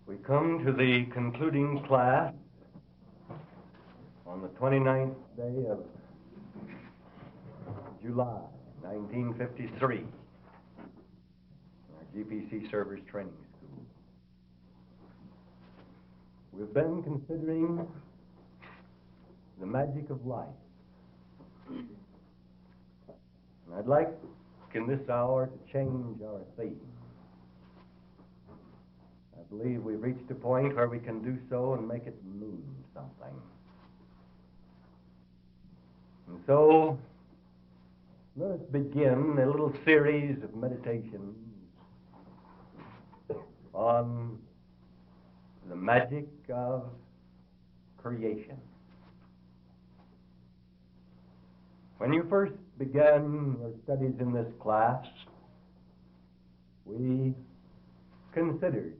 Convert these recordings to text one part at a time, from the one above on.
We come to the concluding class on the 29th day of July, 1953, in our GPC Servers Training School. We've been considering the magic of life. And I'd like in this hour to change our theme. I believe we've reached a point where we can do so and make it mean something. And so, let us begin a little series of meditations on the magic of creation. When you first began your studies in this class, we considered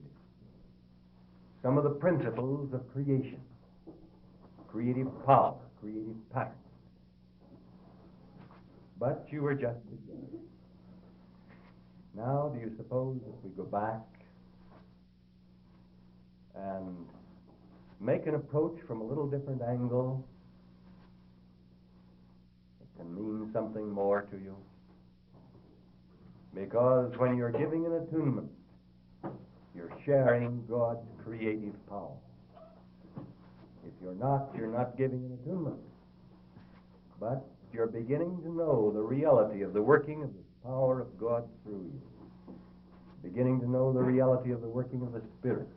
some of the principles of creation, creative power, creative pattern. But you were just beginning. Now, do you suppose if we go back and make an approach from a little different angle, it can mean something more to you? Because when you're giving an attunement, you're sharing God's creative power. If you're not giving an attunement. But you're beginning to know the reality of the working of the power of God through you. Beginning to know the reality of the working of the Spirit,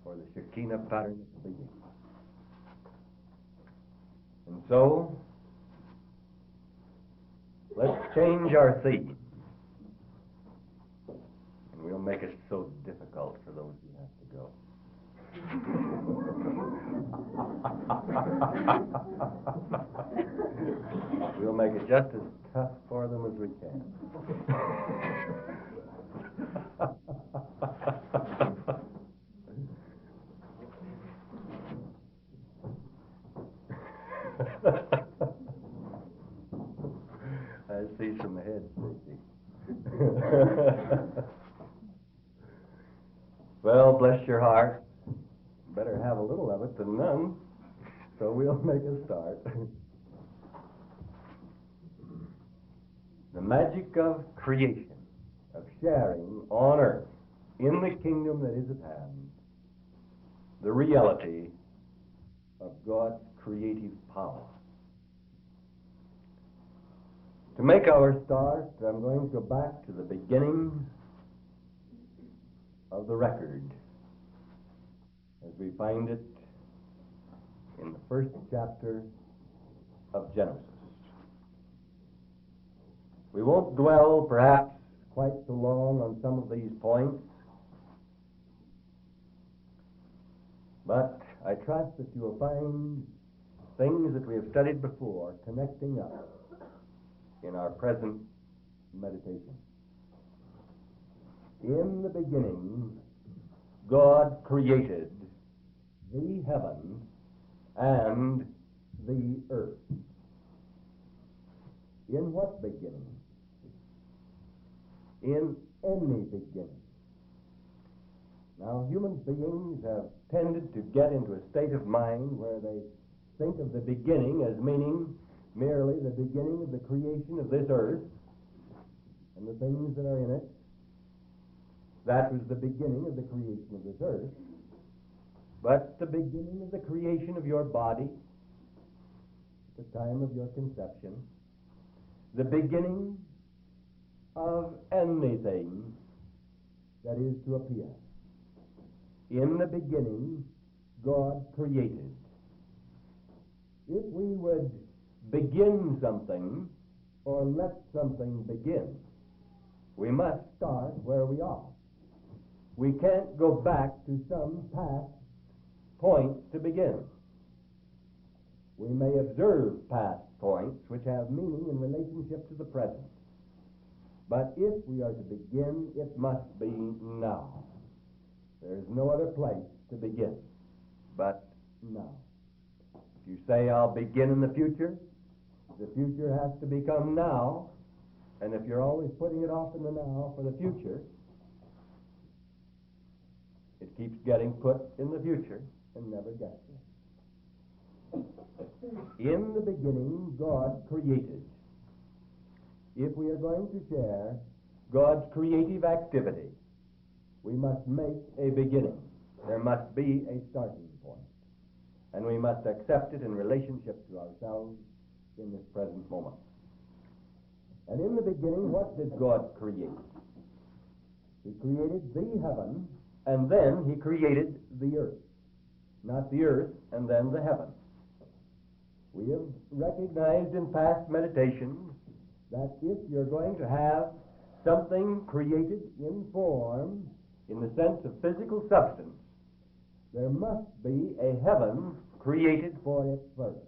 or the Shekinah pattern of being. And so, let's change our theme. And we'll make it so difficult for those who have to go. We'll make it just as tough for them as we can. I see some heads shaking. Well, bless your heart. Better have a little of it than none. So we'll make a start. The magic of creation, of sharing on earth, in the kingdom that is at hand, the reality of God's creative power. To make our start, I'm going to go back to the beginning of the record, as we find it in the first chapter of Genesis. We won't dwell, perhaps, quite so long on some of these points, but I trust that you will find things that we have studied before connecting up in our present meditation. In the beginning, God created the heaven and the earth. In what beginning? In any beginning. Now, human beings have tended to get into a state of mind where they think of the beginning as meaning merely the beginning of the creation of this earth and the things that are in it. That was the beginning of the creation of this earth. But the beginning of the creation of your body, the time of your conception, the beginning of anything that is to appear. In the beginning, God created. If we would begin something, or let something begin, we must start where we are. We can't go back to some past point to begin. We may observe past points which have meaning in relationship to the present. But if we are to begin, it must be now. There is no other place to begin but now. If you say, I'll begin in the future has to become now. And if you're always putting it off in the now for the future, it keeps getting put in the future and never gets there. In the beginning, God created. If we are going to share God's creative activity, we must make a beginning. There must be a starting point. And we must accept it in relationship to ourselves in this present moment. And in the beginning, what did God create? He created the heaven, and then he created the earth. Not the earth, and then the heaven. We have recognized in past meditations that if you're going to have something created in form, in the sense of physical substance, there must be a heaven created for it first.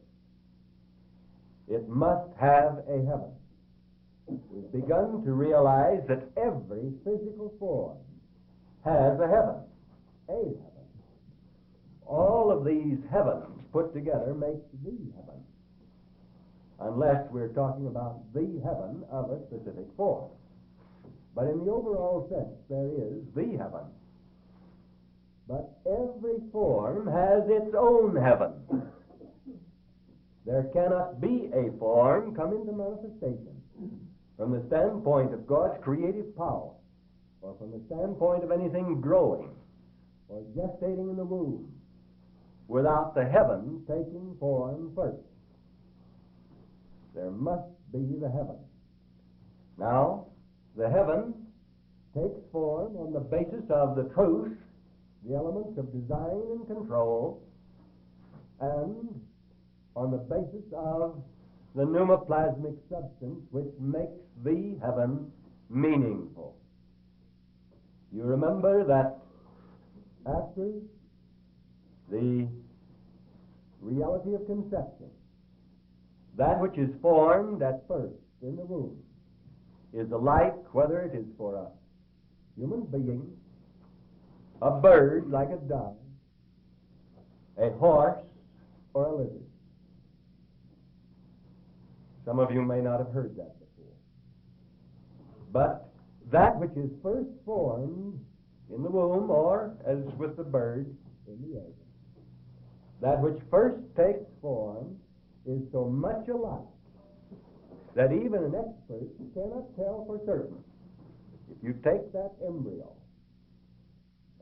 It must have a heaven. We've begun to realize that every physical form has a heaven. A heaven. All of these heavens put together make the heaven. Unless we're talking about the heaven of a specific form. But in the overall sense, there is the heaven. But every form has its own heaven. There cannot be a form come into manifestation from the standpoint of God's creative power, or from the standpoint of anything growing or gestating in the womb, without the heaven taking form first. There must be the heaven. Now, the heaven takes form on the basis of the truth, the elements of design and control, and on the basis of the pneumoplasmic substance which makes the heaven meaningful. You remember that after the reality of conception, that which is formed at first in the womb is alike whether it is for a human being, a bird like a dove, a horse, or a lizard. Some of you may not have heard that before. But that which is first formed in the womb, or as with the bird, in the egg, that which first takes form is so much alike that even an expert cannot tell for certain. If you take that embryo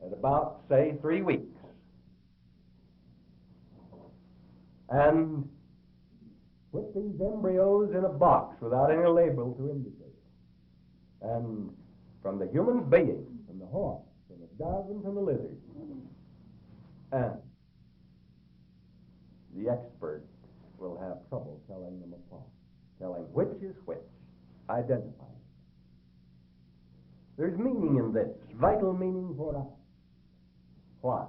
at about, say, 3 weeks, and put these embryos in a box without any label to indicate, and from the human being, from the horse, from the dove, and from the lizard, and the expert will have trouble telling them apart, telling which is which, identifying. There's meaning in this, vital meaning for us. Why?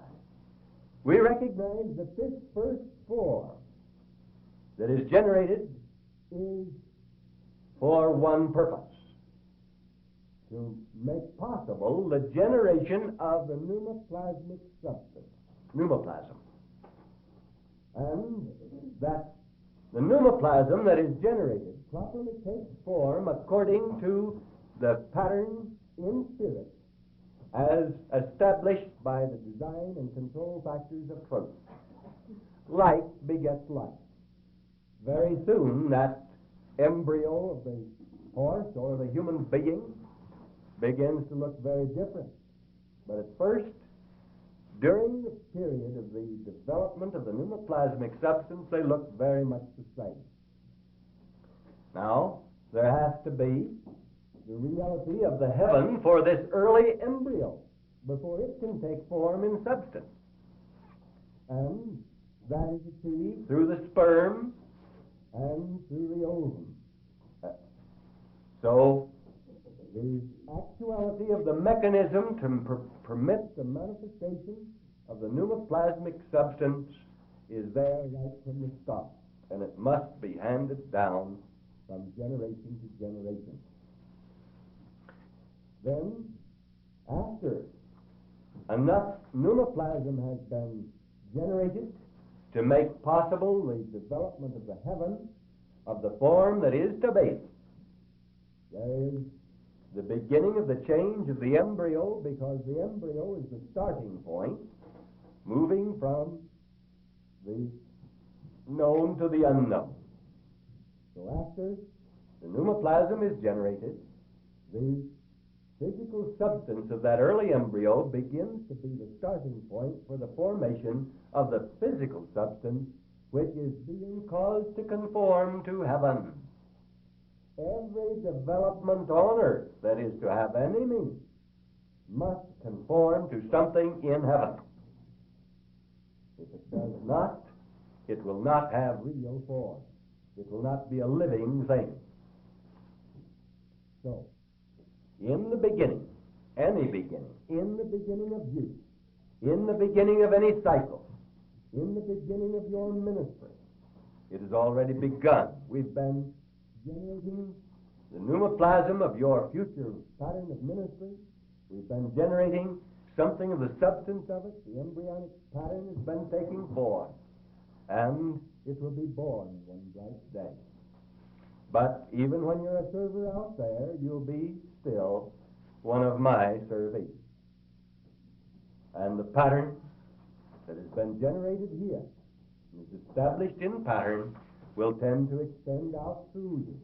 We recognize that this first form that is generated is for one purpose: to make possible the generation of the pneumoplasmic substance, pneumoplasm. And that the pneumoplasm that is generated properly takes form according to the pattern in spirit as established by the design and control factors of truth. Like begets like. Very soon that embryo of the horse or the human being begins to look very different. But at first, during the period of the development of the pneumoplasmic substance, they look very much the same. Now, there has to be the reality of the heaven for this early embryo before it can take form in substance. And that is achieved through the sperm and through the ovum. So, the actuality of the mechanism to permit the manifestation of the pneumoplasmic substance is there right from the start, and it must be handed down from generation to generation. Then, after enough pneumoplasm has been generated to make possible the development of the heaven of the form that is to be, there is the beginning of the change of the embryo, because the embryo is the starting point, moving from the known to the unknown. So after the pneumoplasm is generated, the physical substance of that early embryo begins to be the starting point for the formation of the physical substance which is being caused to conform to heaven. Every development on earth that is to have any meaning must conform to something in heaven. If it does not, it will not have real form. It will not be a living thing. So, in the beginning, any beginning, in the beginning of youth, in the beginning of any cycle, in the beginning of your ministry, it has already begun. We've been generating the pneumoplasm of your future pattern of ministry. We've been generating something of the substance of it. The embryonic pattern has been taking form, and it will be born one bright day. But even when you're a server out there, you'll be still one of my servees. And the pattern that has been generated here, is established in pattern, will tend to extend out through you.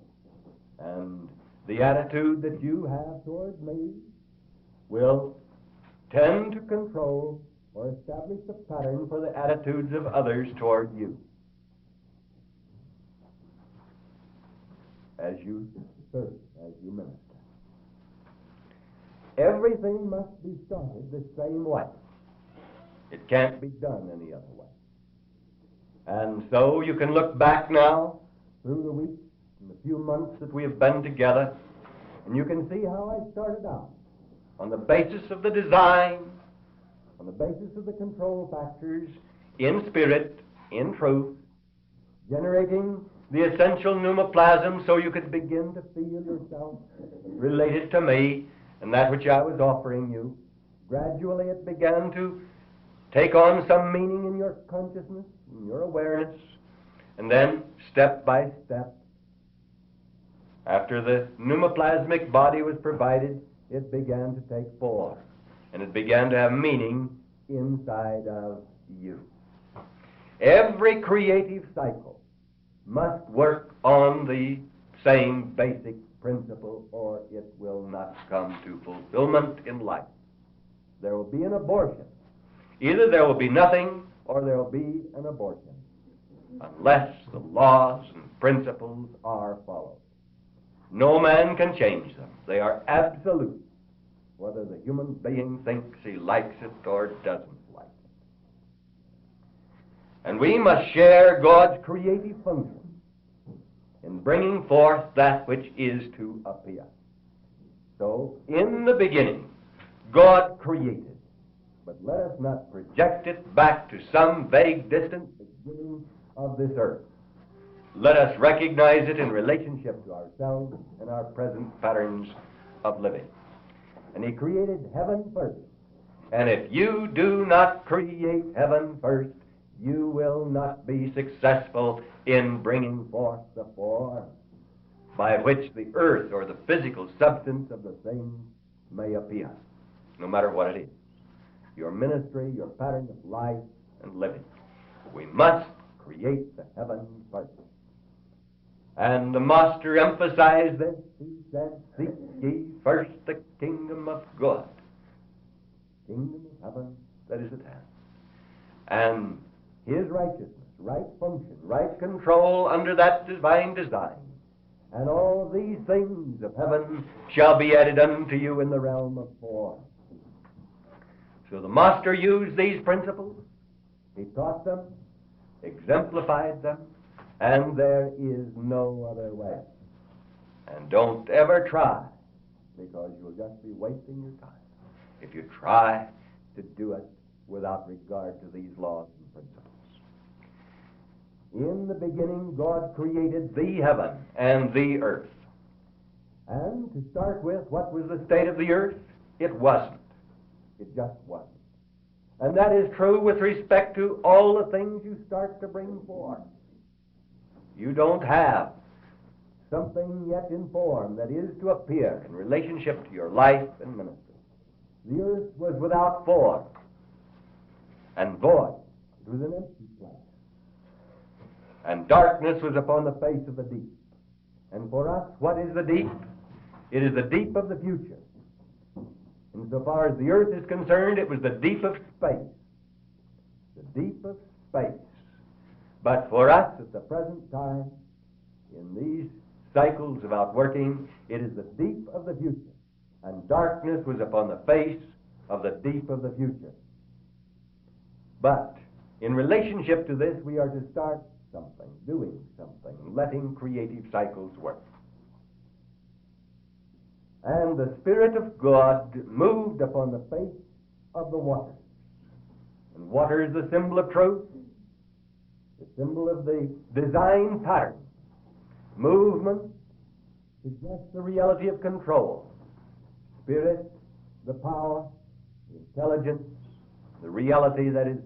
And the attitude that you have toward me will tend to control or establish the pattern for the attitudes of others toward you. As you serve, as you minister. Everything must be started the same way. It can't be done any other way. And so you can look back now through the weeks and the few months that we have been together, and you can see how I started out on the basis of the design, on the basis of the control factors, in spirit, in truth, generating the essential pneumoplasm so you could begin to feel yourself related to me and that which I was offering you. Gradually it began to take on some meaning in your consciousness, in your awareness, and then step by step, after the pneumoplasmic body was provided, it began to take form, and it began to have meaning inside of you. Every creative cycle must work on the same basic principle, or it will not come to fulfillment in life. There will be an abortion. Either there will be nothing, or there will be an abortion, unless the laws and principles are followed. No man can change them. They are absolute, whether the human being thinks he likes it or doesn't like it. And we must share God's creative function in bringing forth that which is to appear. So, in the beginning, God created. But let us not project it back to some vague distant beginning of this earth. Let us recognize it in relationship to ourselves and our present patterns of living. And He created heaven first. And if you do not create heaven first, you will not be successful in bringing forth the form by which the earth or the physical substance of the thing may appear, no matter what it is. Your ministry, your pattern of life and living. We must create the heavens first. And the Master emphasized this. He said, "Seek ye first the kingdom of God." Kingdom of heaven that is at hand. And His righteousness, right function, right control under that divine design. And all these things of heaven shall be added unto you in the realm of form. So the Master used these principles. He taught them, exemplified them, and there is no other way. And don't ever try, because you'll just be wasting your time if you try to do it without regard to these laws and principles. In the beginning, God created the heaven and the earth. And to start with, what was the state of the earth? It wasn't. It just wasn't. And that is true with respect to all the things you start to bring forth. You don't have something yet in form that is to appear in relationship to your life and ministry. The earth was without form and void. It was an empty place. And darkness was upon the face of the deep. And for us, what is the deep? It is the deep of the future. Insofar as the earth is concerned, it was the deep of space. The deep of space. But for us at the present time, in these cycles of outworking, it is the deep of the future. And darkness was upon the face of the deep of the future. But in relationship to this, we are to start something, doing something, letting creative cycles work. And the Spirit of God moved upon the face of the waters. And water is the symbol of truth, the symbol of the design pattern. Movement suggests the reality of control. Spirit, the power, the intelligence, the reality that is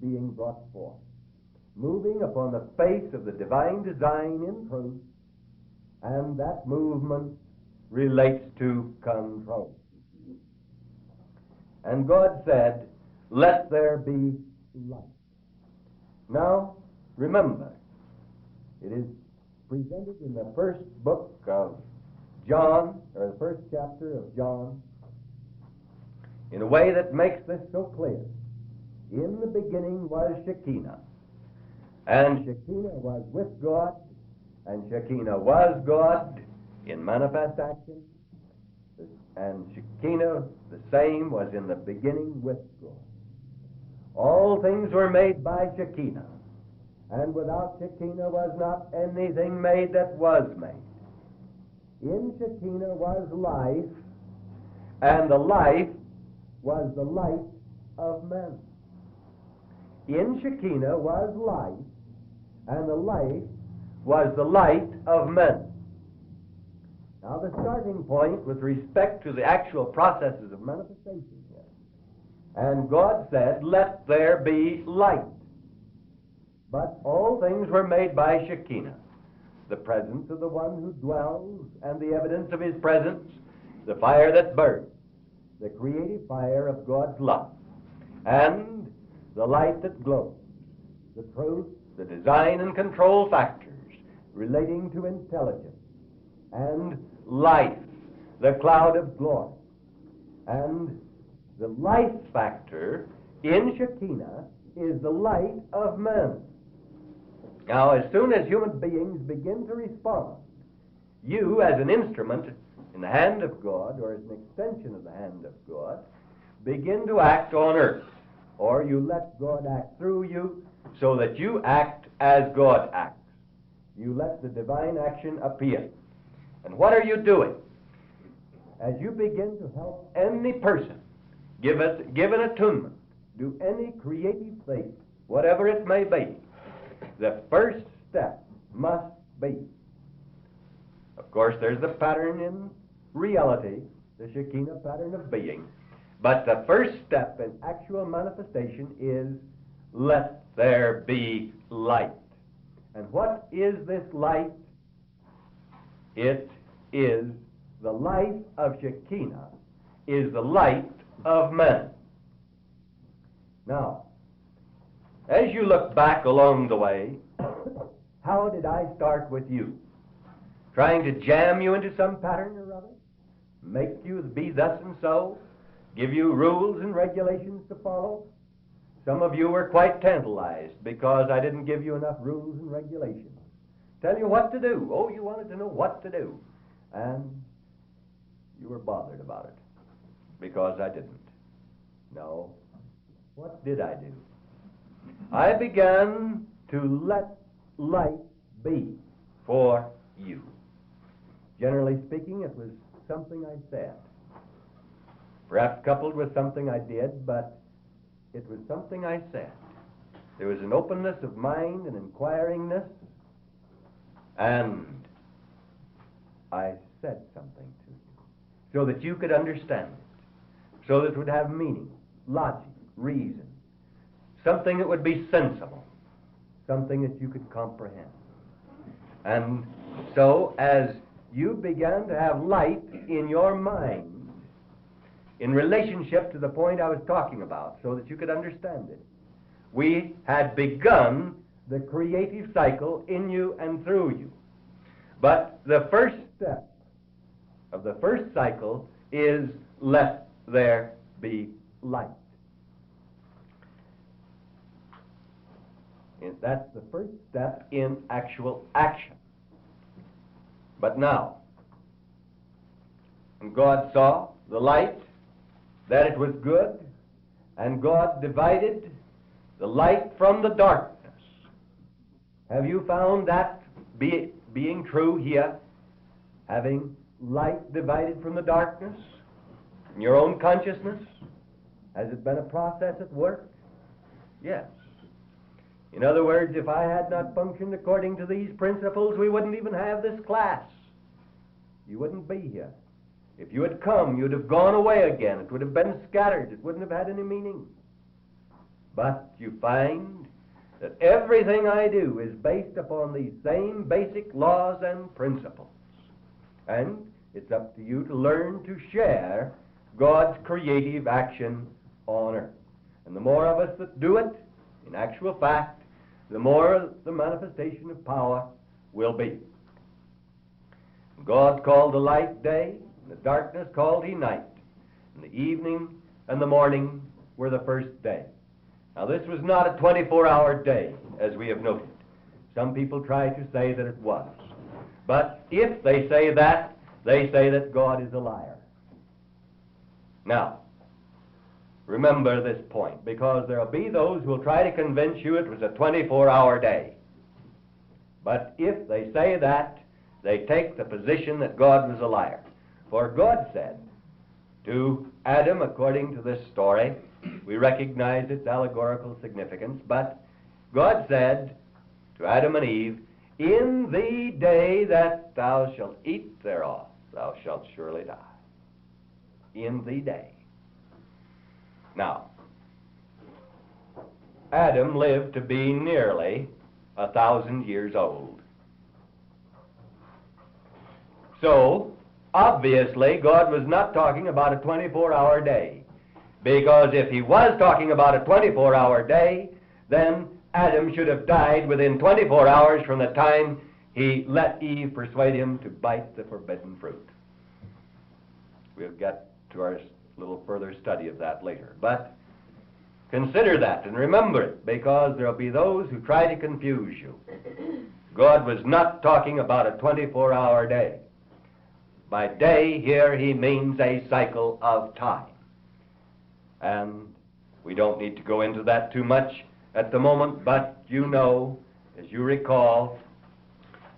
being brought forth. Moving upon the face of the divine design in truth, and that movement relates to control. And God said, "Let there be light." Now, remember, it is presented in the first book of John, or the first chapter of John, in a way that makes this so clear. In the beginning was Shekinah, and Shekinah was with God, and Shekinah was God in manifest action, and Shekinah, the same, was in the beginning with God. All things were made by Shekinah, and without Shekinah was not anything made that was made. In Shekinah was life, and the life was the light of men. In Shekinah was life, and the life was the light of men. Now, the starting point with respect to the actual processes of manifestation here. And God said, "Let there be light." But all things were made by Shekinah, the presence of the one who dwells, and the evidence of his presence, the fire that burns, the creative fire of God's love, and the light that glows, the truth, the design and control factors relating to intelligence, and life, the cloud of glory. And the life factor in Shekinah is the light of men. Now, as soon as human beings begin to respond, you, as an instrument in the hand of God, or as an extension of the hand of God, begin to act on earth. Or you let God act through you, so that you act as God acts. You let the divine action appear. And what are you doing? As you begin to help any person give an attunement, do any creative thing, whatever it may be, the first step must be, of course, there's the pattern in reality, the Shekinah pattern of being, but the first step in actual manifestation is, let there be light. And what is this light? It is the light of Shekinah, is the light of men. Now, as you look back along the way, how did I start with you? Trying to jam you into some pattern or other? Make you be thus and so? Give you rules and regulations to follow? Some of you were quite tantalized because I didn't give you enough rules and regulations. Tell you what to do. Oh, you wanted to know what to do. And you were bothered about it because I didn't. No. What did I do? I began to let light be for you. Generally speaking, it was something I said. Perhaps coupled with something I did, but it was something I said. There was an openness of mind and inquiringness, and I said something to you so that you could understand it, so that it would have meaning, logic, reason, something that would be sensible, something that you could comprehend. And so as you began to have light in your mind in relationship to the point I was talking about, so that you could understand it. We had begun the creative cycle in you and through you. But the first step of the first cycle is let there be light. And that's the first step in actual action. But now, and God saw the light, that it was good, and God divided the light from the darkness. Have you found that being true here? Having light divided from the darkness in your own consciousness? Has it been a process at work? Yes. In other words, if I had not functioned according to these principles, we wouldn't even have this class. You wouldn't be here. If you had come, you'd have gone away again. It would have been scattered. It wouldn't have had any meaning. But you find that everything I do is based upon these same basic laws and principles. And it's up to you to learn to share God's creative action on earth. And the more of us that do it, in actual fact, the more the manifestation of power will be. God called the light day, and the darkness called he night. And the evening and the morning were the first day. Now this was not a 24-hour day, as we have noted. Some people try to say that it was. But if they say that God is a liar. Now, remember this point, because there will be those who will try to convince you it was a 24-hour day. But if they say that, they take the position that God was a liar. For God said to Adam, according to this story, we recognize its allegorical significance, but God said to Adam and Eve, in the day that thou shalt eat thereof, thou shalt surely die. In the day. Now, Adam lived to be nearly 1,000 years old. So, obviously, God was not talking about a 24-hour day. Because if he was talking about a 24-hour day, then Adam should have died within 24 hours from the time he let Eve persuade him to bite the forbidden fruit. We'll get to our little further study of that later. But consider that and remember it, because there will be those who try to confuse you. God was not talking about a 24-hour day. By day here he means a cycle of time. And we don't need to go into that too much at the moment, but you know, as you recall,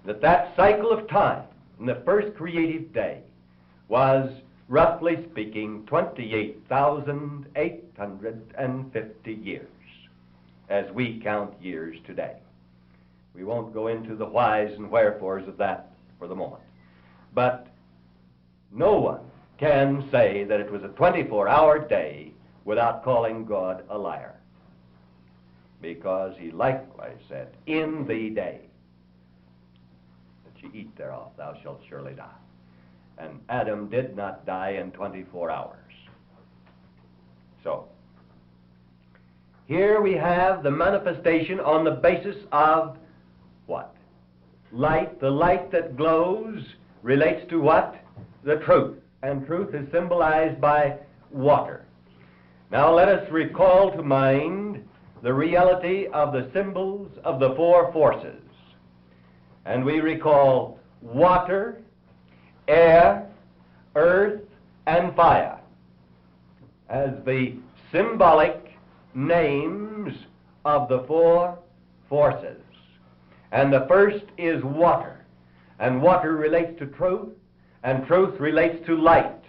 that cycle of time in the first creative day was, roughly speaking, 28,850 years, as we count years today. We won't go into the whys and wherefores of that for the moment. But no one can say that it was a 24-hour day without calling God a liar. Because he likewise said, in the day that you eat thereof, thou shalt surely die. And Adam did not die in 24 hours. So, here we have the manifestation on the basis of what? Light. The light that glows relates to what? The truth. And truth is symbolized by water. Now let us recall to mind the reality of the symbols of the four forces. And we recall water, air, earth, and fire as the symbolic names of the four forces. And the first is water. And water relates to truth, and truth relates to light.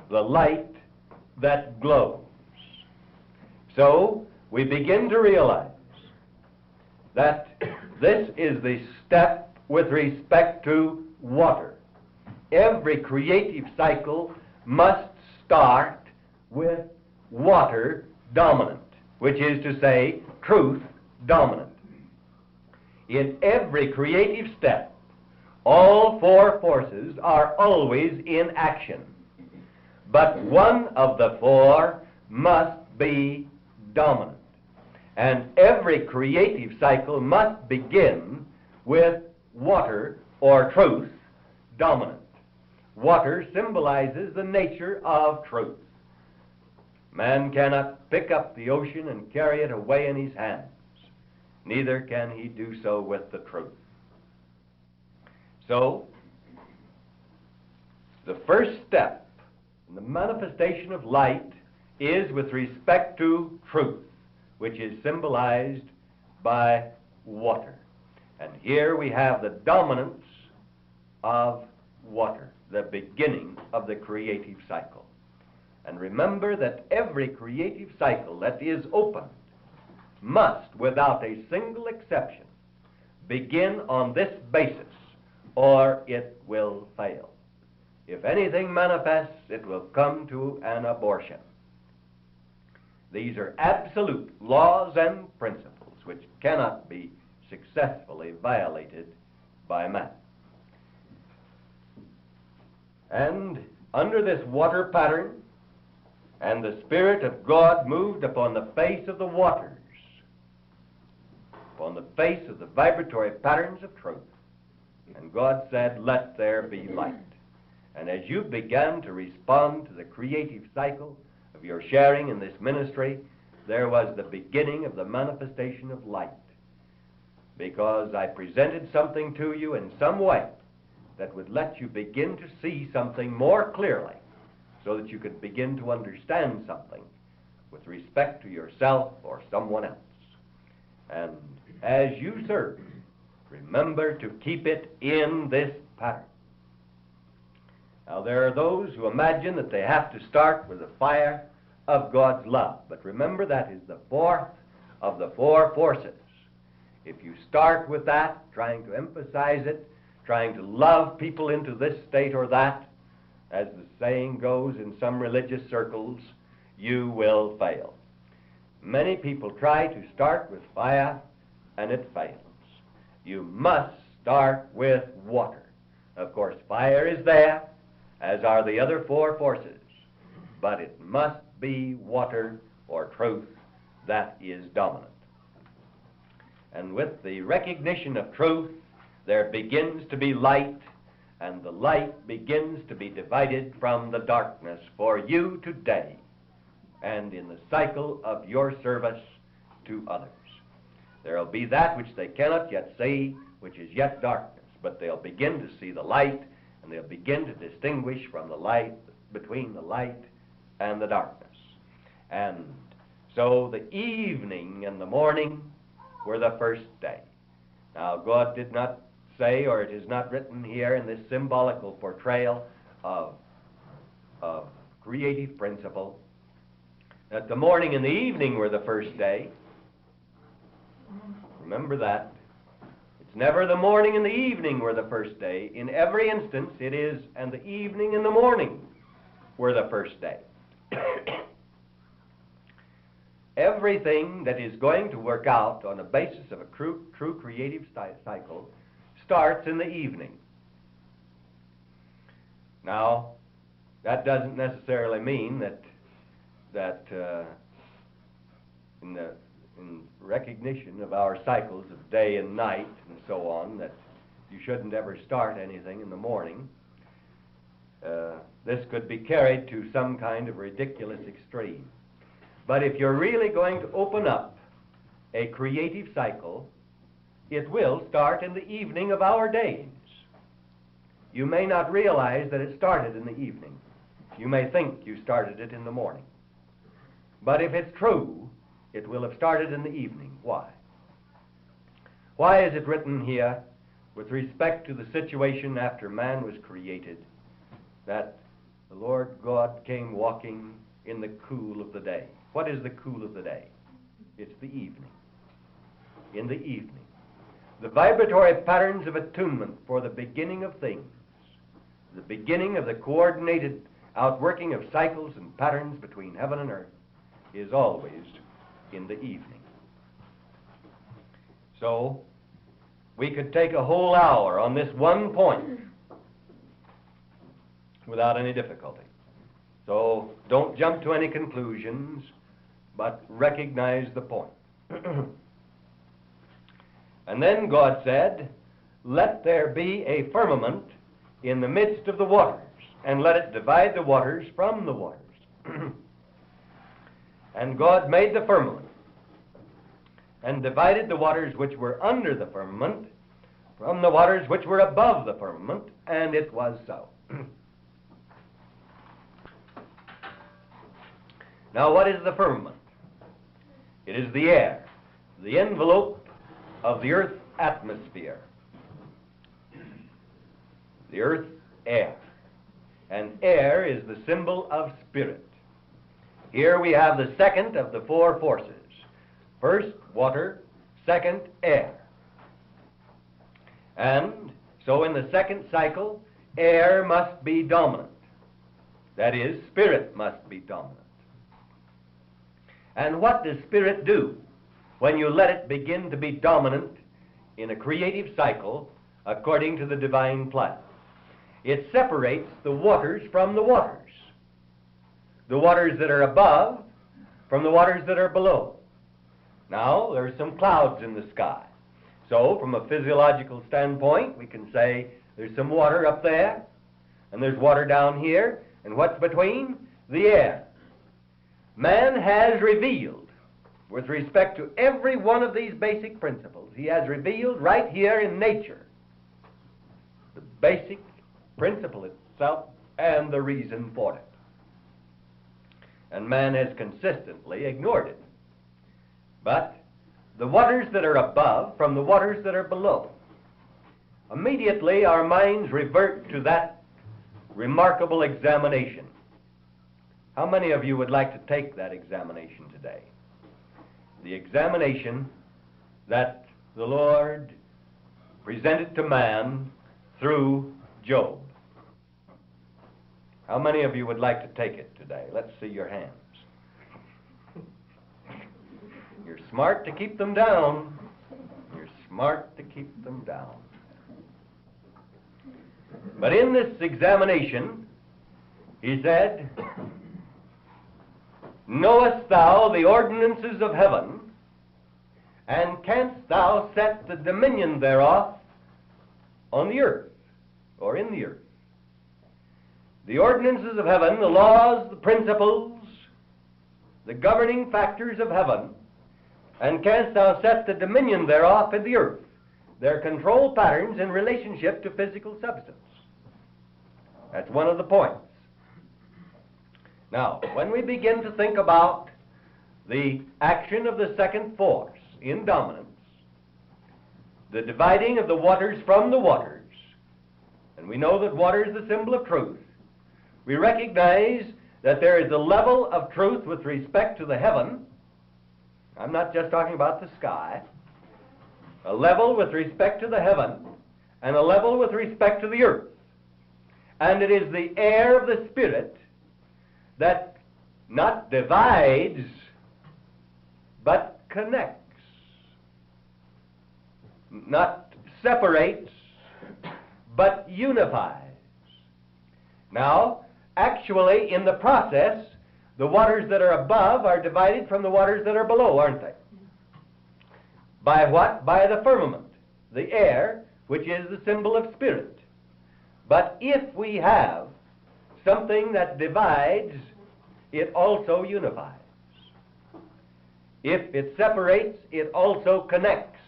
The light that glows. So, we begin to realize that this is the step with respect to water. Every creative cycle must start with water dominant, which is to say, truth dominant. In every creative step, All four forces are always in action, but one of the four must be dominant. And every creative cycle must begin with water or truth dominant. Water symbolizes the nature of truth. Man cannot pick up the ocean and carry it away in his hands. Neither can he do so with the truth. So, the first step in the manifestation of light is with respect to truth, which is symbolized by water. And here we have the dominance of water, the beginning of the creative cycle. And remember that every creative cycle that is opened must, without a single exception, begin on this basis, or it will fail. If anything manifests, it will come to an abortion. These are absolute laws and principles which cannot be successfully violated by man. And under this water pattern, and the Spirit of God moved upon the face of the waters, upon the face of the vibratory patterns of truth. And God said, "Let there be light." And as you began to respond to the creative cycle of your sharing in this ministry, there was the beginning of the manifestation of light. Because I presented something to you in some way that would let you begin to see something more clearly, so that you could begin to understand something with respect to yourself or someone else. And as you serve, remember to keep it in this pattern. Now, there are those who imagine that they have to start with the fire of God's love. But remember, that is the fourth of the four forces. If you start with that, trying to emphasize it, trying to love people into this state or that, as the saying goes in some religious circles, you will fail. Many people try to start with fire, and it fails. You must start with water. Of course, fire is there, as are the other four forces, but it must be water or truth that is dominant. And with the recognition of truth, there begins to be light, and the light begins to be divided from the darkness for you today and in the cycle of your service to others. There will be that which they cannot yet see, which is yet darkness, but they'll begin to see the light, and they'll begin to distinguish from the light, between the light and the darkness. And so the evening and the morning were the first day. Now, God did not say, or it is not written here in this symbolical portrayal of creative principle, that the morning and the evening were the first day. Remember that. It's never the morning and the evening were the first day. In every instance, it is, and the evening and the morning were the first day. Everything that is going to work out on the basis of a true creative cycle starts in the evening. Now, that doesn't necessarily mean that in recognition of our cycles of day and night and so on, that you shouldn't ever start anything in the morning. This could be carried to some kind of ridiculous extreme. But if you're really going to open up a creative cycle, it will start in the evening of our days. You may not realize that it started in the evening. You may think you started it in the morning. But if it's true, it will have started in the evening. Why? Why is it written here, with respect to the situation after man was created, that the Lord God came walking in the cool of the day? What is the cool of the day? It's the evening. In the evening. The vibratory patterns of attunement for the beginning of things, the beginning of the coordinated outworking of cycles and patterns between heaven and earth, is always in the evening. So, we could take a whole hour on this one point without any difficulty. So don't jump to any conclusions, but recognize the point. And then God said, let there be a firmament in the midst of the waters, and let it divide the waters from the waters. And God made the firmament, and divided the waters which were under the firmament from the waters which were above the firmament, and it was so. Now, what is the firmament? It is the air, the envelope of the earth's atmosphere. The earth's air. And air is the symbol of spirit. Here we have the second of the four forces. First, water. Second, air. And so in the second cycle, air must be dominant. That is, spirit must be dominant. And what does spirit do when you let it begin to be dominant in a creative cycle according to the divine plan? It separates the waters from the waters that are above from the waters that are below. Now, there's some clouds in the sky. So, from a physiological standpoint, we can say there's some water up there, and there's water down here, and what's between? The air. Man has revealed, with respect to every one of these basic principles, he has revealed right here in nature the basic principle itself and the reason for it. And man has consistently ignored it. But the waters that are above from the waters that are below, immediately our minds revert to that remarkable examination. How many of you would like to take that examination today? The examination that the Lord presented to man through Job. How many of you would like to take it today? Let's see your hands. You're smart to keep them down. You're smart to keep them down. But in this examination, he said, knowest thou the ordinances of heaven, and canst thou set the dominion thereof on the earth, or in the earth? The ordinances of heaven, the laws, the principles, the governing factors of heaven, and canst thou set the dominion thereof in the earth? Their control patterns in relationship to physical substance. That's one of the points. Now, when we begin to think about the action of the second force in dominance, the dividing of the waters from the waters, and we know that water is the symbol of truth, we recognize that there is a level of truth with respect to the heaven. I'm not just talking about the sky. A level with respect to the heaven, and a level with respect to the earth. And it is the air of the Spirit that not divides, but connects. Not separates, but unifies. Now, actually, in the process, the waters that are above are divided from the waters that are below, aren't they? By what? By the firmament, the air, which is the symbol of spirit. But if we have something that divides, it also unifies. If it separates, it also connects.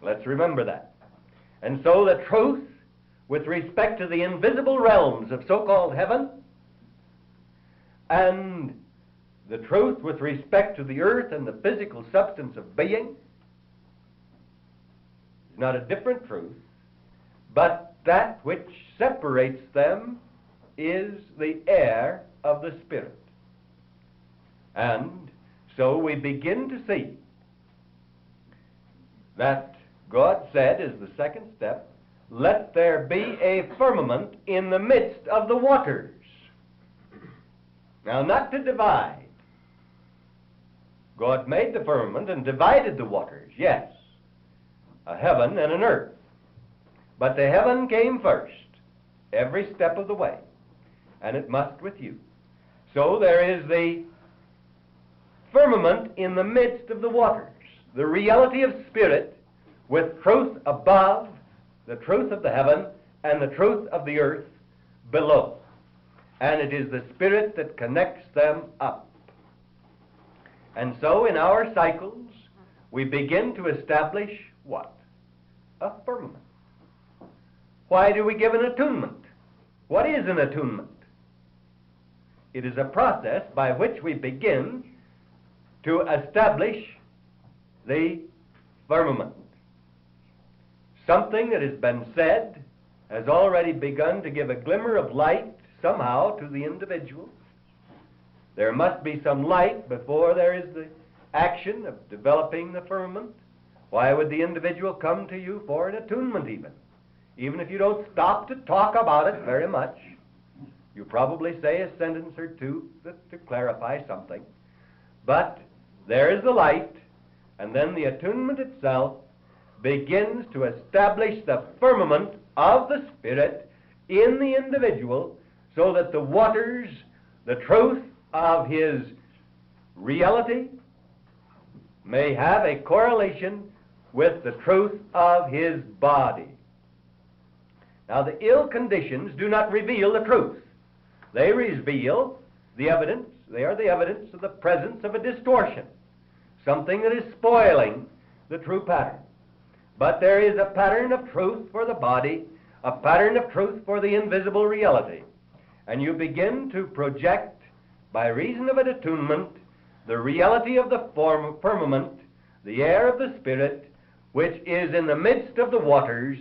Let's remember that. And so the truth with respect to the invisible realms of so-called heaven, and the truth with respect to the earth and the physical substance of being, is not a different truth, but that which separates them is the air of the Spirit. And so we begin to see that God said, as the second step, let there be a firmament in the midst of the waters. Now, not to divide. God made the firmament and divided the waters, yes. a heaven and an earth. But the heaven came first, every step of the way, and it must with you. So there is the firmament in the midst of the waters, the reality of spirit with truth above, the truth of the heaven, and the truth of the earth below. And it is the spirit that connects them up. And so in our cycles, we begin to establish what? A firmament. Why do we give an attunement? What is an attunement? It is a process by which we begin to establish the firmament. Something that has been said has already begun to give a glimmer of light somehow to the individual. There must be some light before there is the action of developing the firmament. Why would the individual come to you for an attunement even if you don't stop to talk about it very much? You probably say a sentence or two to clarify something. But there is the light, and then the attunement itself begins to establish the firmament of the Spirit in the individual, so that the waters, the truth of his reality, may have a correlation with the truth of his body. Now, the ill conditions do not reveal the truth. They reveal the evidence. They are the evidence of the presence of a distortion, something that is spoiling the true pattern. But there is a pattern of truth for the body, a pattern of truth for the invisible reality. And you begin to project, by reason of an attunement, the reality of the firmament, the air of the Spirit, which is in the midst of the waters,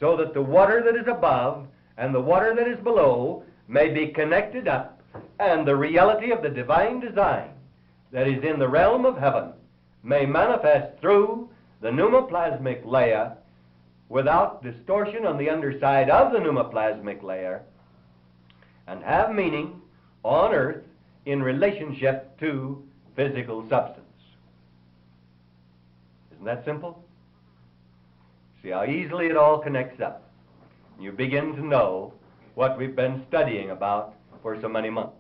so that the water that is above and the water that is below may be connected up, and the reality of the divine design that is in the realm of heaven may manifest through the pneumoplasmic layer without distortion on the underside of the pneumoplasmic layer, and have meaning on earth in relationship to physical substance. Isn't that simple? See how easily it all connects up. You begin to know what we've been studying about for so many months.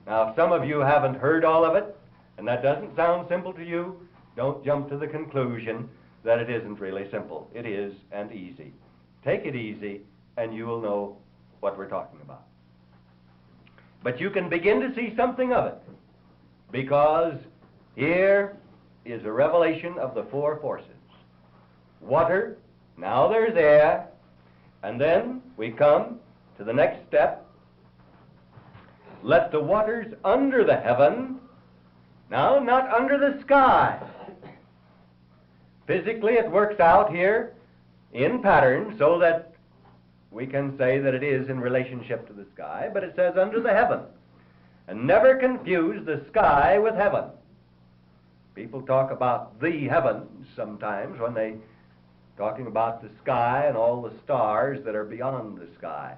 Now, if some of you haven't heard all of it, and that doesn't sound simple to you, don't jump to the conclusion that it isn't really simple. It is, and easy. Take it easy, and you will know what we're talking about. But you can begin to see something of it, because here is a revelation of the four forces. Water, now there's air, and then we come to the next step. Let the waters under the heaven, now not under the sky. Physically it works out here in pattern so that we can say that it is in relationship to the sky, but it says under the heaven. And never confuse the sky with heaven. People talk about the heavens sometimes when they talking about the sky and all the stars that are beyond the sky.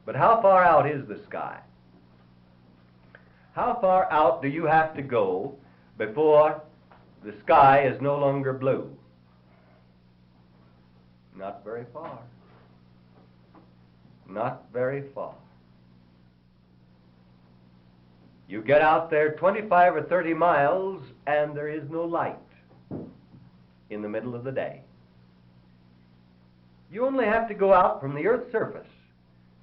But how far out is the sky? How far out do you have to go before the sky is no longer blue? Not very far. Not very far. You get out there 25 or 30 miles and there is no light in the middle of the day. You only have to go out from the Earth's surface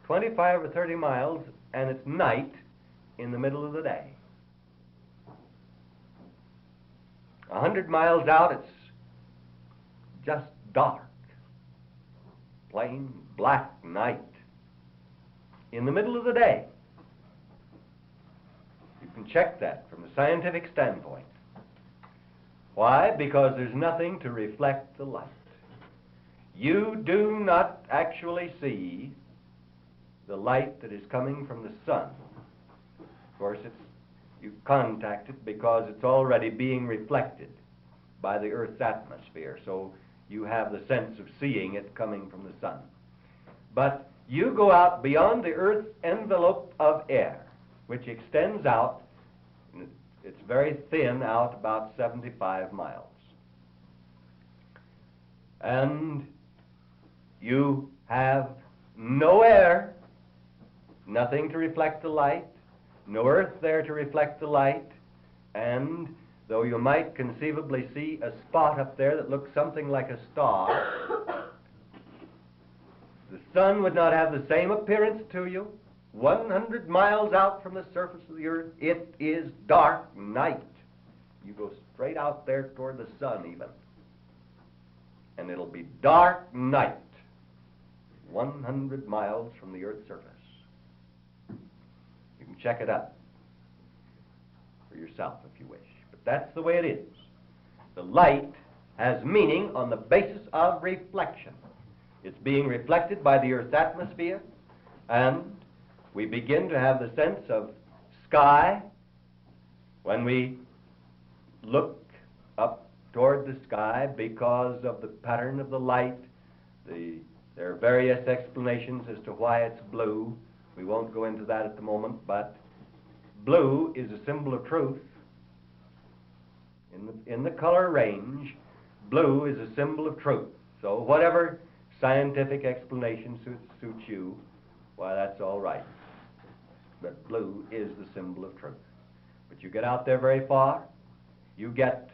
25 or 30 miles and it's night in the middle of the day. 100 miles out, it's just dark. Plain black night in the middle of the day. You can check that from a scientific standpoint. Why? Because there's nothing to reflect the light. You do not actually see the light that is coming from the sun. Of course, you contact it because it's already being reflected by the Earth's atmosphere, so you have the sense of seeing it coming from the sun. But you go out beyond the Earth's envelope of air, which extends out, it's very thin, out about 75 miles. and you have no air, nothing to reflect the light, no earth there to reflect the light, and though you might conceivably see a spot up there that looks something like a star, the sun would not have the same appearance to you. 100 miles out from the surface of the earth, it is dark night. You go straight out there toward the sun even, and it'll be dark night 100 miles from the earth's surface. You can check it up for yourself if you wish, but that's the way it is. The light has meaning on the basis of reflection. It's being reflected by the earth's atmosphere, and we begin to have the sense of sky when we look up toward the sky because of the pattern of the light. There are various explanations as to why it's blue. We won't go into that at the moment, but blue is a symbol of truth. In the color range, blue is a symbol of truth. So whatever scientific explanation suits you, why, that's all right. But blue is the symbol of truth. But you get out there very far, you get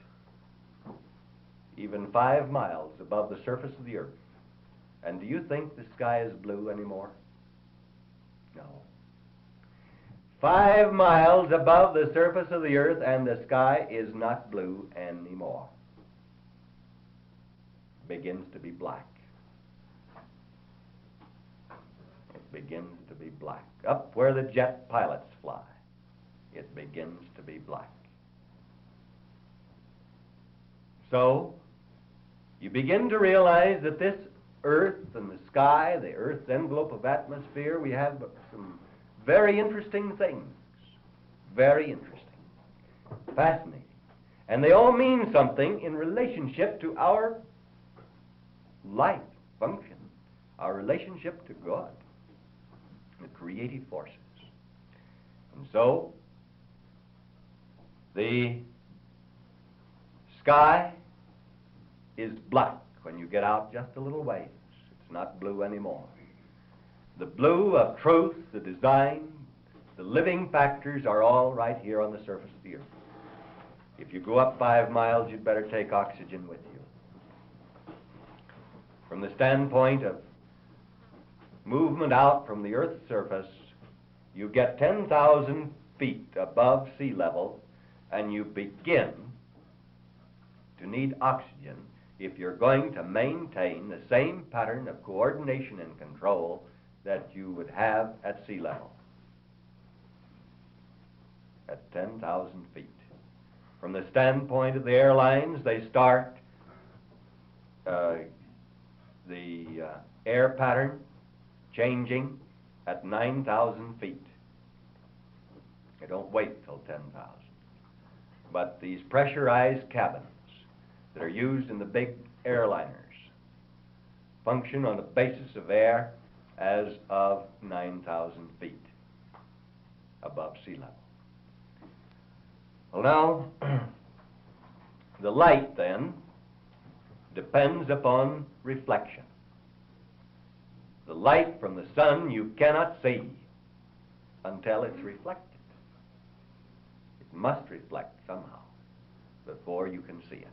even 5 miles above the surface of the earth. And do you think the sky is blue anymore? No. 5 miles above the surface of the earth, and the sky is not blue anymore. It begins to be black. It begins to be black. Up where the jet pilots fly, it begins to be black. So, you begin to realize that this earth and the sky, the earth's envelope of atmosphere, we have some very interesting things. Very interesting. Fascinating. And they all mean something in relationship to our life, function, our relationship to God, the creative forces. And so, the sky is black when you get out just a little ways. It's not blue anymore. The blue of truth, the design, the living factors are all right here on the surface of the earth. If you go up 5 miles, you'd better take oxygen with you. From the standpoint of movement out from the earth's surface, you get 10,000 feet above sea level, and you begin to need oxygen if you're going to maintain the same pattern of coordination and control that you would have at sea level, at 10,000 feet. From the standpoint of the airlines, they start the air pattern changing at 9,000 feet. They don't wait till 10,000. But these pressurized cabins that are used in the big airliners function on the basis of air as of 9,000 feet above sea level. Well, now, the light then depends upon reflection. The light from the sun you cannot see until it's reflected. It must reflect somehow before you can see it.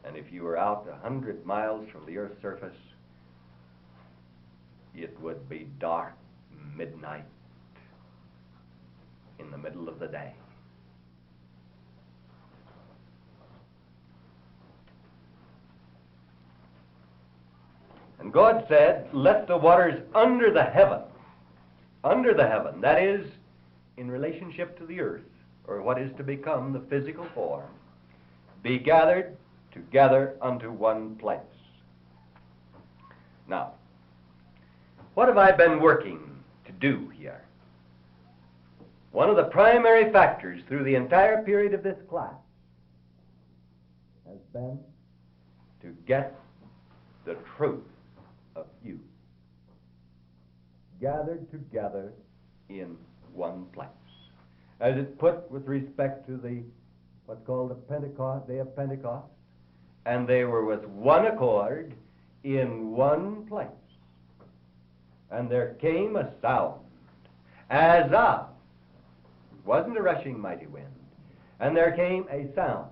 And if you were out 100 miles from the earth's surface, it would be dark midnight in the middle of the day. And God said, let the waters under the heaven, that is, in relationship to the earth, or what is to become the physical form, be gathered together unto one place. Now, what have I been working to do here? One of the primary factors through the entire period of this class has been to get the truth of you gathered together in one place. As it's put with respect to the what's called the Pentecost, Day of Pentecost, and they were with one accord in one place. And there came a sound as of, it wasn't a rushing mighty wind, and there came a sound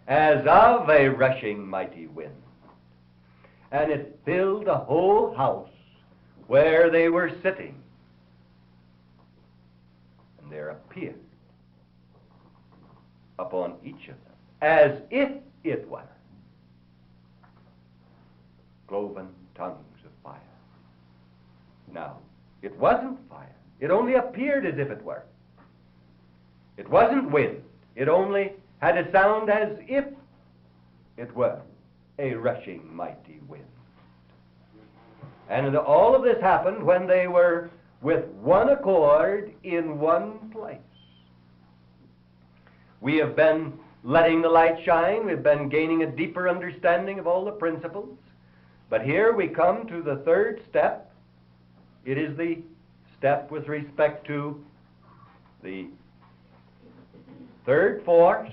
as of a rushing mighty wind, and it filled the whole house where they were sitting. And there appeared upon each of them, as if it were, cloven tongues of fire. Now, it wasn't fire. It only appeared as if it were. It wasn't wind. It only had a sound as if it were a rushing mighty wind. And all of this happened when they were with one accord in one place. We have been letting the light shine. We've been gaining a deeper understanding of all the principles. But here we come to the third step. It is the step with respect to the third force,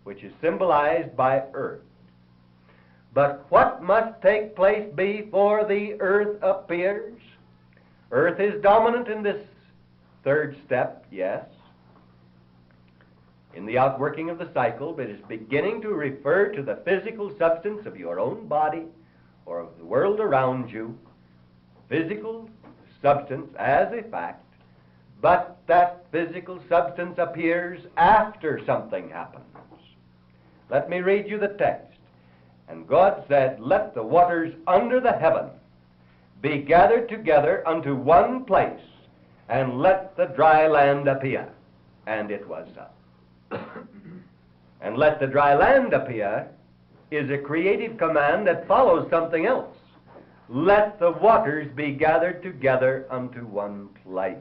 which is symbolized by earth. But what must take place before the earth appears? Earth is dominant in this third step, yes, in the outworking of the cycle, but is beginning to refer to the physical substance of your own body or of the world around you. Physical substance as a fact, but that physical substance appears after something happens. Let me read you the text. And God said, "Let the waters under the heaven be gathered together unto one place, and let the dry land appear." And it was so. And let the dry land appear is a creative command that follows something else. Let the waters be gathered together unto one place.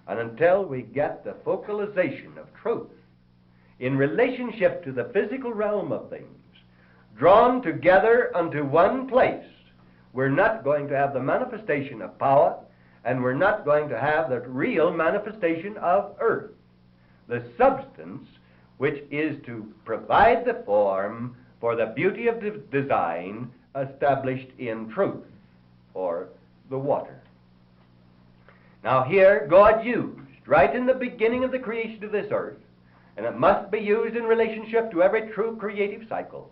And until we get the focalization of truth in relationship to the physical realm of things, drawn together unto one place, we're not going to have the manifestation of power, and we're not going to have the real manifestation of earth, the substance which is to provide the form for the beauty of the design established in truth, or the water. Now here God used, right in the beginning of the creation of this earth, and it must be used in relationship to every true creative cycle,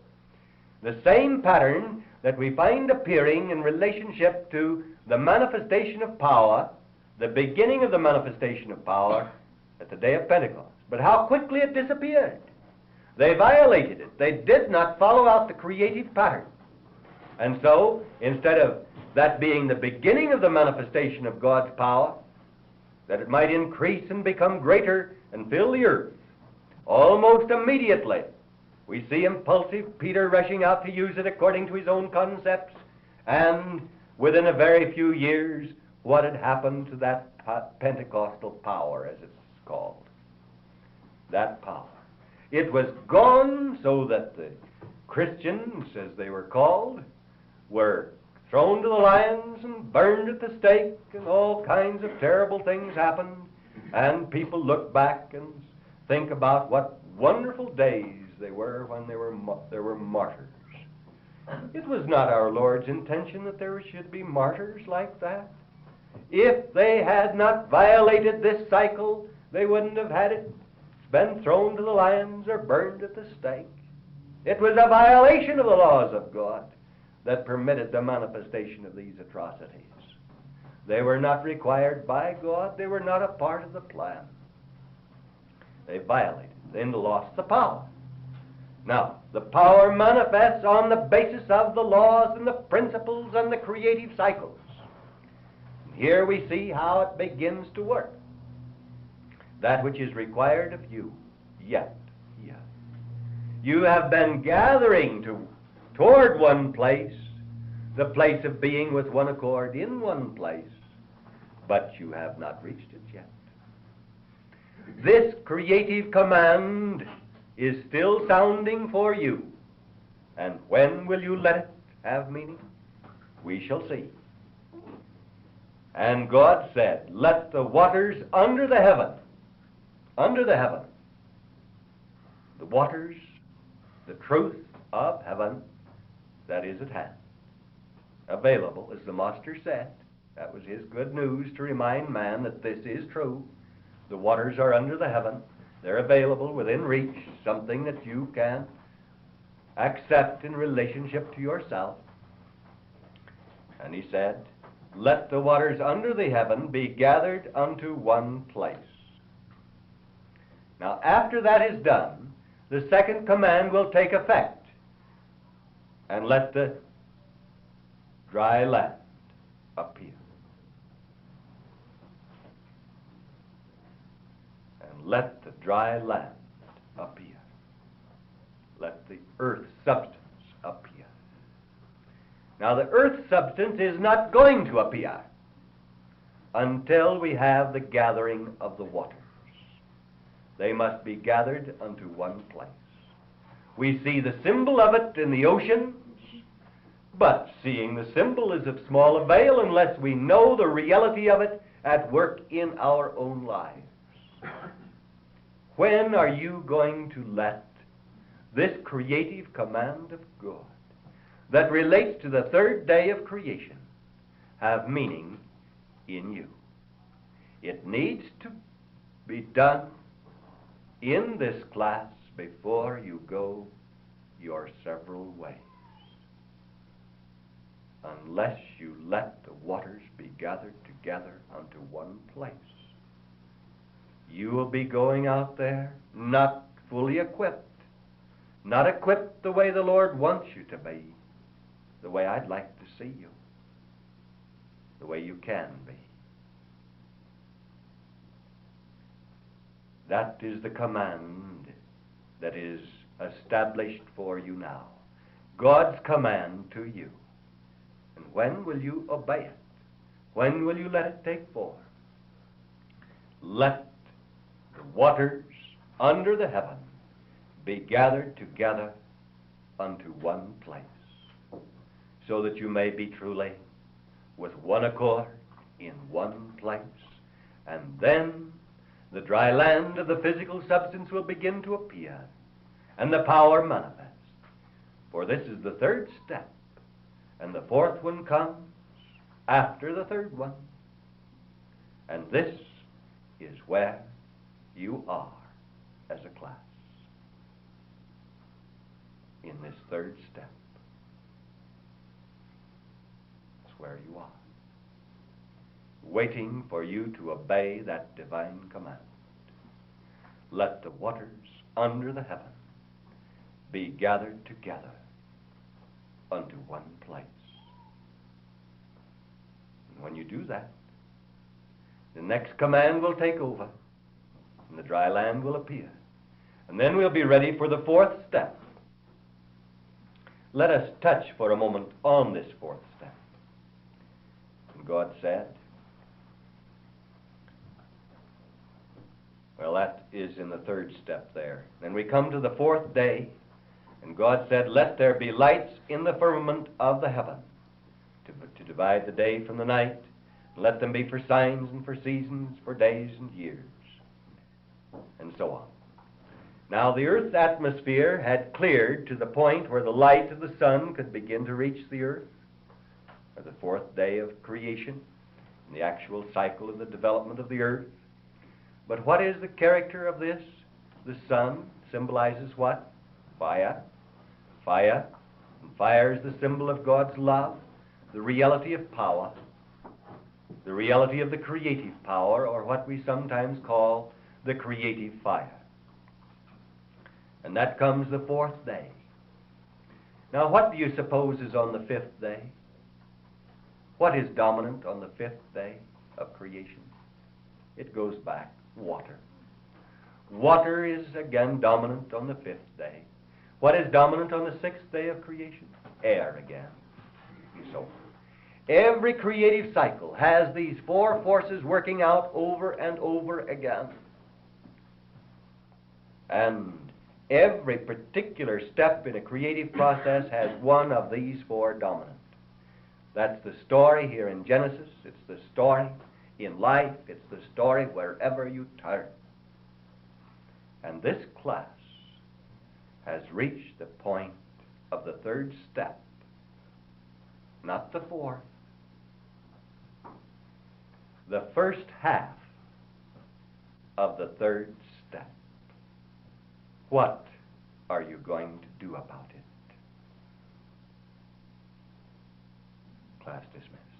the same pattern that we find appearing in relationship to the manifestation of power, the beginning of the manifestation of power at the day of Pentecost. But how quickly it disappeared. They violated it. They did not follow out the creative pattern. And so, instead of that being the beginning of the manifestation of God's power, that it might increase and become greater and fill the earth, almost immediately we see impulsive Peter rushing out to use it according to his own concepts, and within a very few years, what had happened to that Pentecostal power, as it's called? That power. It was gone, so that the Christians, as they were called, were thrown to the lions and burned at the stake, and all kinds of terrible things happened, and people look back and think about what wonderful days they were when there were martyrs. It was not our Lord's intention that there should be martyrs like that. If they had not violated this cycle, they wouldn't have had it been thrown to the lions or burned at the stake. It was a violation of the laws of God that permitted the manifestation of these atrocities. They were not required by God. They were not a part of the plan. They violated, then lost the power. Now, the power manifests on the basis of the laws and the principles and the creative cycles. Here we see how it begins to work. That which is required of you, yet. You have been gathering toward one place, the place of being with one accord in one place, but you have not reached it yet. This creative command is still sounding for you. And when will you let it have meaning? We shall see. And God said, "Let the waters under the heaven, the waters the truth of heaven that is at hand. Available, as the master said. That was his good news to remind man that this is true. The waters are under the heaven. They're available within reach, something that you can accept in relationship to yourself. And he said, let the waters under the heaven be gathered unto one place. Now, after that is done, the second command will take effect. And let the dry land appear. And let the dry land appear. Let the earth substance appear. Now, the earth substance is not going to appear until we have the gathering of the waters. They must be gathered unto one place. We see the symbol of it in the oceans, but seeing the symbol is of small avail unless we know the reality of it at work in our own lives. When are you going to let this creative command of God that relates to the third day of creation have meaning in you? It needs to be done in this class before you go your several ways. Unless you let the waters be gathered together unto one place, you will be going out there not fully equipped, not equipped the way the Lord wants you to be, the way I'd like to see you, the way you can be. That is the command that is established for you now. God's command to you. And when will you obey it? When will you let it take form? Let the waters under the heaven be gathered together unto one place, so that you may be truly with one accord in one place. And then the dry land of the physical substance will begin to appear, and the power manifest. For this is the third step, and the fourth one comes after the third one. And this is where you are as a class, in this third step. That's where you are, waiting for you to obey that divine command. Let the waters under the heaven be gathered together unto one place. And when you do that, the next command will take over, and the dry land will appear. And then we'll be ready for the fourth step. Let us touch for a moment on this fourth step. And God said, well, that is in the third step there. Then we come to the fourth day, and God said, let there be lights in the firmament of the heaven to divide the day from the night. Let them be for signs and for seasons, for days and years, and so on. Now the earth's atmosphere had cleared to the point where the light of the sun could begin to reach the earth, or the fourth day of creation, and the actual cycle of the development of the earth. But what is the character of this? The sun symbolizes what? Fire. Fire. And fire is the symbol of God's love, the reality of power, the reality of the creative power, or what we sometimes call the creative fire. And that comes the fourth day. Now, what do you suppose is on the fifth day? What is dominant on the fifth day of creation? It goes back. Water. Water is again dominant on the fifth day. What is dominant on the sixth day of creation? Air again. And so on. Every creative cycle has these four forces working out over and over again. And every particular step in a creative process has one of these four dominant. That's the story here in Genesis. It's the story in life. It's the story wherever you turn. And this class has reached the point of the third step, not the fourth, the first half of the third step. What are you going to do about it? Class dismissed.